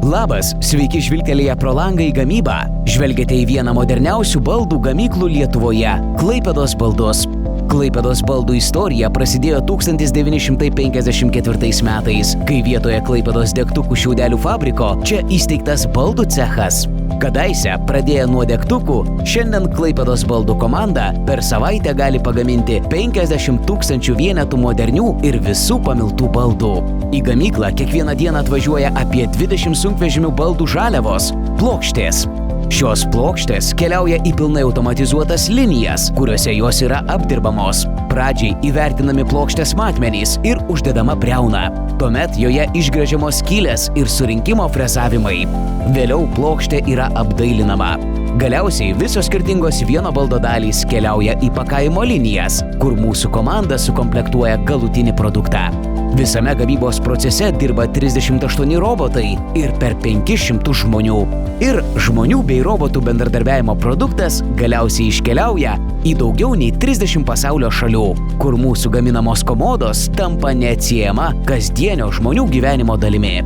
Labas, sveiki žvilgtelėję pro langą į gamybą. Žvelgiate į vieną moderniausių baldų gamyklų Lietuvoje – Klaipėdos baldus. Klaipėdos baldų istorija prasidėjo 1954 metais, kai vietoje Klaipėdos degtukų šiaudelių fabriko čia įsteigtas baldų cechas. Kadaise, pradėję nuo degtukų, šiandien Klaipėdos baldų komanda per savaitę gali pagaminti 50 000 vienetų modernių ir visų pamiltų baldų. Į gamyklą kiekvieną dieną atvažiuoja apie 20 sunkvežimių baldų žaliavos – plokštės. Šios plokštės keliauja į pilnai automatizuotas linijas, kuriuose jos yra apdirbamos. Pradžiai įvertinami plokštės matmenys ir uždedama briauna. Tuomet joje išgręžiamos skylės ir surinkimo frezavimai. Vėliau plokštė yra apdailinama. Galiausiai visos skirtingos vieno baldo dalys keliauja į pakavimo linijas, kur mūsų komanda sukomplektuoja galutinį produktą. Visame gamybos procese dirba 38 robotai ir per 500 žmonių. Ir žmonių bei robotų bendradarbiavimo produktas galiausiai iškeliauja į daugiau nei 30 pasaulio šalių, kur mūsų gaminamos komodos tampa neatsiejama kasdienio žmonių gyvenimo dalimi.